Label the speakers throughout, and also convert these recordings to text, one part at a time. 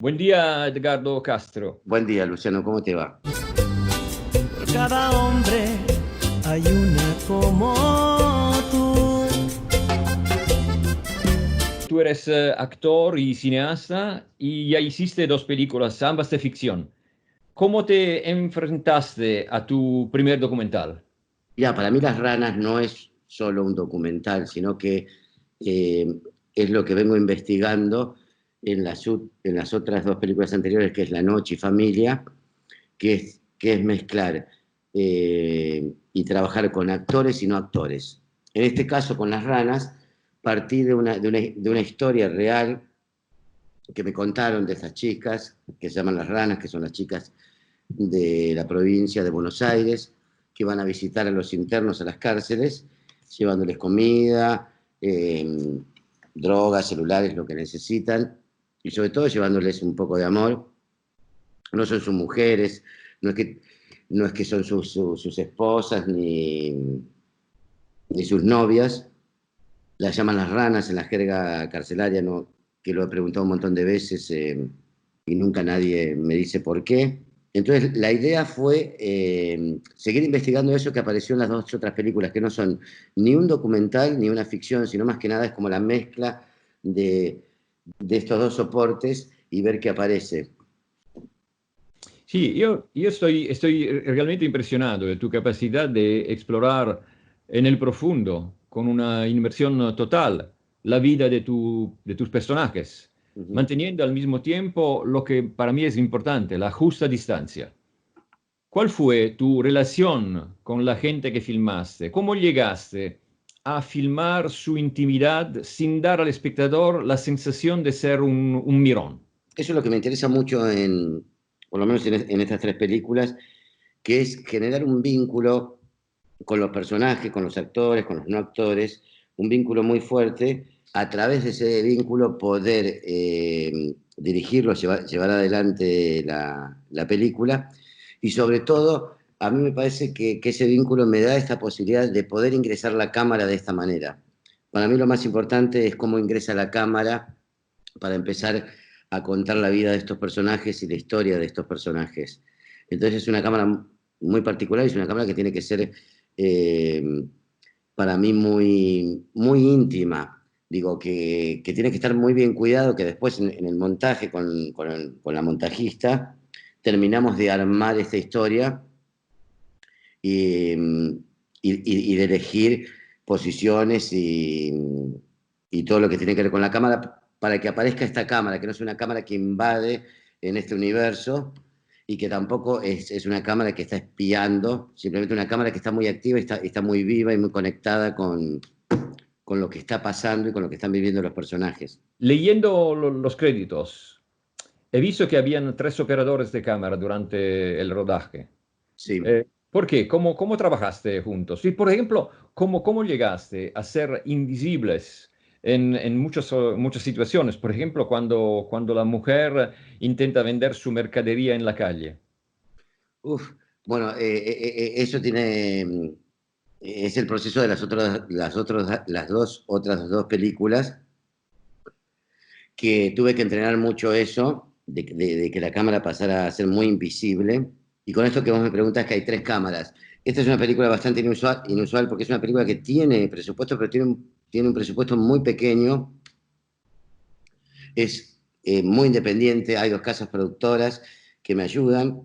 Speaker 1: Buen día, Edgardo Castro.
Speaker 2: Buen día, Luciano, ¿cómo te va?
Speaker 3: Por cada hombre hay una como tú.
Speaker 1: Tú eres actor y cineasta y ya hiciste dos películas, ambas de ficción. ¿Cómo te enfrentaste a tu primer documental?
Speaker 2: Ya, para mí Las Ranas no es solo un documental, sino que eh, es lo que vengo investigando en las otras dos películas anteriores, que es La Noche y Familia, que es mezclar y trabajar con actores y no actores. En este caso, con Las Ranas, partí de una historia real que me contaron de esas chicas, que se llaman Las Ranas, que son las chicas de la provincia de Buenos Aires, que van a visitar a los internos a las cárceles, llevándoles comida, drogas, celulares, lo que necesitan, y sobre todo llevándoles un poco de amor. No son sus mujeres, no es que son sus esposas ni sus novias, las llaman las ranas en la jerga carcelaria, ¿no? Que lo he preguntado un montón de veces y nunca nadie me dice por qué. Entonces, la idea fue seguir investigando eso que apareció en las dos otras películas, que no son ni un documental ni una ficción, sino más que nada es como la mezcla de, de estos dos soportes y ver qué aparece.
Speaker 1: Sí, yo estoy realmente impresionado de tu capacidad de explorar en el profundo, con una inmersión total, la vida de tus personajes,
Speaker 2: Ujú.
Speaker 1: manteniendo al mismo tiempo lo que para mí es importante, la justa distancia. ¿Cuál fue tu relación con la gente que filmaste? ¿Cómo llegaste a filmar su intimidad sin dar al espectador la sensación de ser un mirón?
Speaker 2: Eso es lo que me interesa mucho por lo menos en estas tres películas, que es generar un vínculo con los personajes, con los actores, con los no actores, un vínculo muy fuerte, a través de ese vínculo poder dirigirlo, llevar adelante la película, y sobre todo, a mí me parece que ese vínculo me da esta posibilidad de poder ingresar la cámara de esta manera. Para mí lo más importante es cómo ingresa la cámara para empezar a contar la vida de estos personajes y la historia de estos personajes. Entonces es una cámara muy particular, es una cámara que tiene que ser eh, para mí muy, muy íntima. Digo, que tiene que estar muy bien cuidado, que después en el montaje con la montajista terminamos de armar esta historia y de elegir posiciones y todo lo que tiene que ver con la cámara para que aparezca esta cámara, que no es una cámara que invade en este universo y que tampoco es una cámara que está espiando, simplemente una cámara que está muy activa y está muy viva y muy conectada con lo que está pasando y con lo que están viviendo los personajes.
Speaker 1: Leyendo los créditos, he visto que habían tres operadores de cámara durante el rodaje.
Speaker 2: Sí.
Speaker 1: ¿Por qué? ¿Cómo trabajaste juntos? Y, por ejemplo, ¿cómo llegaste a ser invisibles en muchas situaciones? Por ejemplo, cuando la mujer intenta vender su mercadería en la calle.
Speaker 2: Uf, bueno, eso es el proceso de las dos otras dos películas, que tuve que entrenar mucho eso, de que la cámara pasara a ser muy invisible. Y con esto que vos me preguntas, que hay tres cámaras. Esta es una película bastante inusual porque es una película que tiene presupuesto, pero tiene un presupuesto muy pequeño. Es muy independiente, hay dos casas productoras que me ayudan.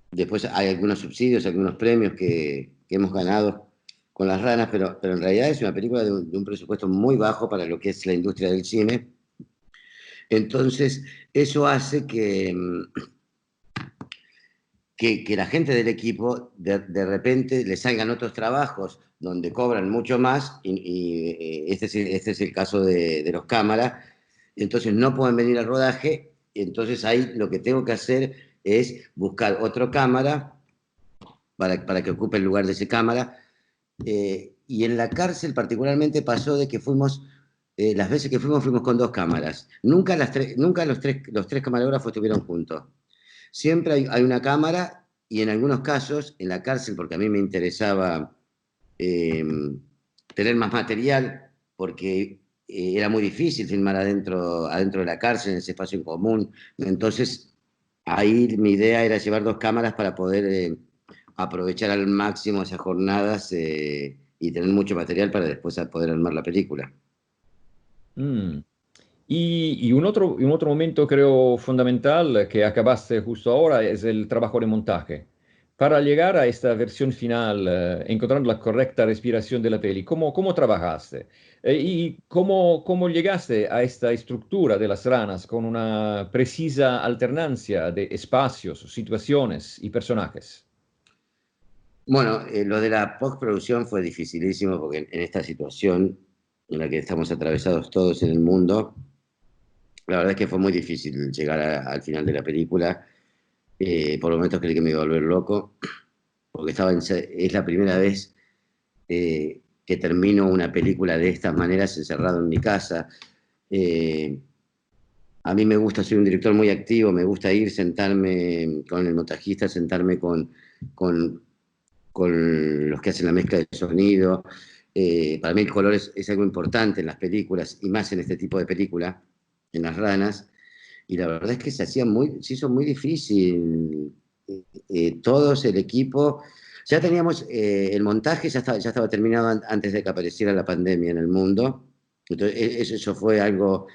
Speaker 2: Después hay algunos subsidios, algunos premios que hemos ganado con Las Ranas, pero en realidad es una película de un presupuesto muy bajo para lo que es la industria del cine. Entonces, eso hace que la gente del equipo de repente le salgan otros trabajos donde cobran mucho más, y este es el caso de los cámaras. Entonces no pueden venir al rodaje, entonces ahí lo que tengo que hacer es buscar otro cámara para que ocupe el lugar de ese cámara. Y en la cárcel particularmente pasó de que las veces que fuimos con dos cámaras. Nunca los tres camarógrafos estuvieron juntos. Siempre hay una cámara, y en algunos casos, en la cárcel, porque a mí me interesaba tener más material, porque era muy difícil filmar adentro de la cárcel, en ese espacio en común. Entonces, ahí mi idea era llevar 2 cámaras para poder aprovechar al máximo esas jornadas y tener mucho material para después poder armar la película.
Speaker 1: Mm. Y un otro momento creo fundamental que acabaste justo ahora es el trabajo de montaje. Para llegar a esta versión final, encontrando la correcta respiración de la peli, ¿cómo trabajaste? ¿Y cómo llegaste a esta estructura de las ranas con una precisa alternancia de espacios, situaciones y personajes?
Speaker 2: Bueno, lo de la postproducción fue dificilísimo porque en esta situación en la que estamos atravesados todos en el mundo, la verdad es que fue muy difícil llegar al final de la película. Por momentos creí que me iba a volver loco, porque es la primera vez que termino una película de estas maneras encerrado en mi casa. Eh, a mí me gusta, soy un director muy activo, me gusta ir, sentarme con el montajista, sentarme con, con los que hacen la mezcla de sonido. Para mí el color es algo importante en las películas, y más en este tipo de película, en Las Ranas, y la verdad es que se hizo muy difícil. Todos, el equipo, ya teníamos el montaje, ya estaba terminado antes de que apareciera la pandemia en el mundo, entonces eso fue algo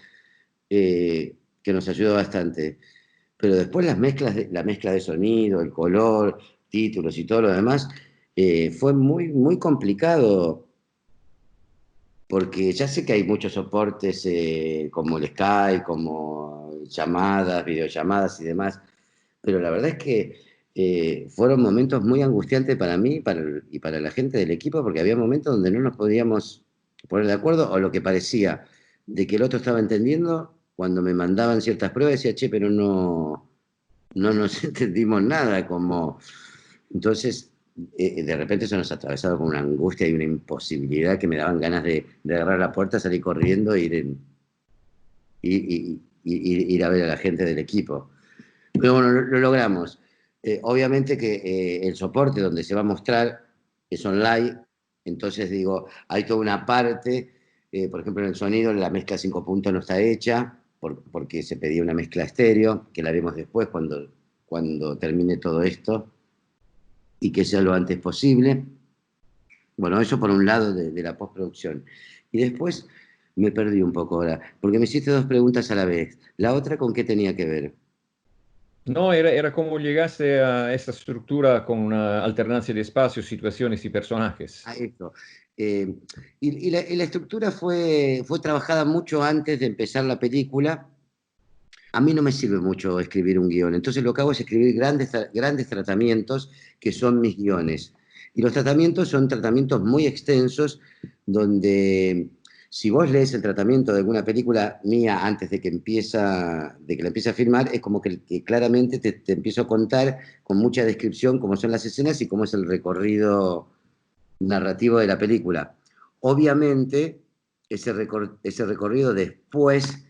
Speaker 2: que nos ayudó bastante. Pero después la mezcla de sonido, el color, títulos y todo lo demás, fue muy, muy complicado, porque ya sé que hay muchos soportes como el Skype, como llamadas, videollamadas y demás, pero la verdad es que fueron momentos muy angustiantes para mí y para la gente del equipo, porque había momentos donde no nos podíamos poner de acuerdo, o lo que parecía de que el otro estaba entendiendo, cuando me mandaban ciertas pruebas decía, che, pero no nos entendimos nada, como... Entonces, de repente eso nos atravesaba con una angustia y una imposibilidad que me daban ganas de agarrar la puerta, salir corriendo ir a ver a la gente del equipo. Pero bueno, lo logramos. Obviamente que el soporte donde se va a mostrar es online, entonces digo, hay toda una parte, por ejemplo en el sonido la mezcla 5 puntos no está hecha, porque se pedía una mezcla estéreo, que la haremos después cuando termine todo esto, y que sea lo antes posible. Bueno, eso por un lado de la postproducción. Y después me perdí un poco ahora, porque me hiciste 2 preguntas a la vez. La otra, ¿con qué tenía que ver?
Speaker 1: No, era como llegaste a esta estructura con una alternancia de espacios, situaciones y personajes.
Speaker 2: A eso. Eh, y la estructura fue trabajada mucho antes de empezar la película. A mí no me sirve mucho escribir un guión, entonces lo que hago es escribir grandes tratamientos que son mis guiones. Y los tratamientos son tratamientos muy extensos, donde si vos lees el tratamiento de alguna película mía antes de que la empiece a filmar, es como que claramente te empiezo a contar con mucha descripción cómo son las escenas y cómo es el recorrido narrativo de la película. Obviamente, ese recorrido después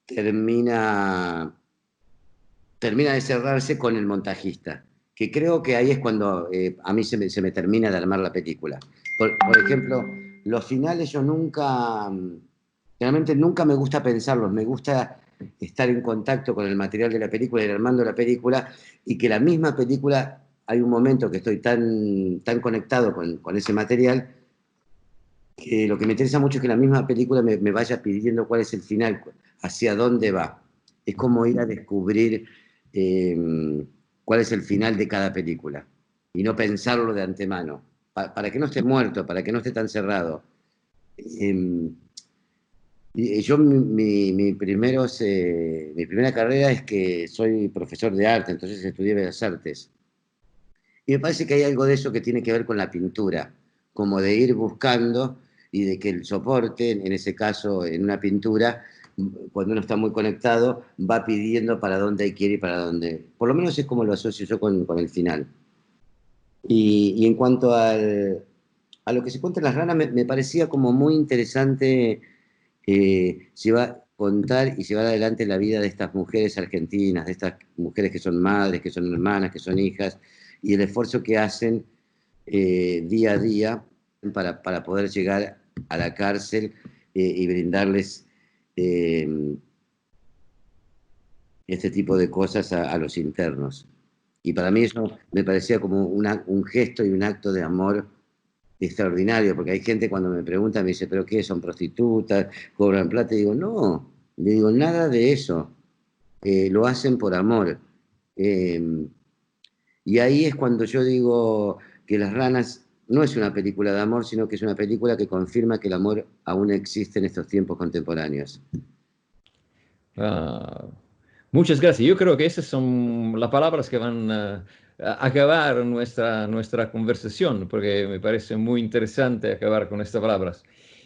Speaker 2: termina, termina de cerrarse con el montajista, que creo que ahí es cuando a mí se me termina de armar la película. Por ejemplo, los finales yo realmente nunca me gusta pensarlos, me gusta estar en contacto con el material de la película, ir armando la película, y que la misma película, hay un momento que estoy tan conectado con ese material, que lo que me interesa mucho es que la misma película me vaya pidiendo cuál es el final, hacia dónde va. Es como ir a descubrir cuál es el final de cada película y no pensarlo de antemano, para que no esté muerto, para que no esté tan cerrado. Yo mi primera carrera es que soy profesor de arte, entonces estudié Bellas Artes. Y me parece que hay algo de eso que tiene que ver con la pintura, como de ir buscando y de que el soporte, en ese caso en una pintura, cuando uno está muy conectado, va pidiendo para dónde quiere y para dónde. Por lo menos es como lo asocio yo con el final. Y en cuanto a lo que se cuenta en Las Ranas, me parecía como muy interesante llevar, contar y llevar adelante la vida de estas mujeres argentinas, de estas mujeres que son madres, que son hermanas, que son hijas, y el esfuerzo que hacen día a día para poder llegar a la cárcel y brindarles este tipo de cosas a los internos. Y para mí eso me parecía como un gesto y un acto de amor extraordinario, porque hay gente cuando me pregunta, me dice, ¿pero qué? ¿Son prostitutas? ¿Cobran plata? Y digo, no, le digo, nada de eso. Lo hacen por amor. Y ahí es cuando yo digo que Las ranas no es una película de amor, sino que es una película que confirma que el amor aún existe en estos tiempos contemporáneos.
Speaker 1: Ah, muchas gracias. Yo creo que esas son las palabras que van a acabar nuestra conversación, porque me parece muy interesante acabar con estas palabras.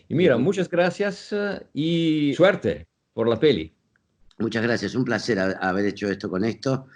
Speaker 1: Y mira, muchas gracias y suerte por la peli.
Speaker 2: Muchas gracias, un placer haber hecho esto con esto.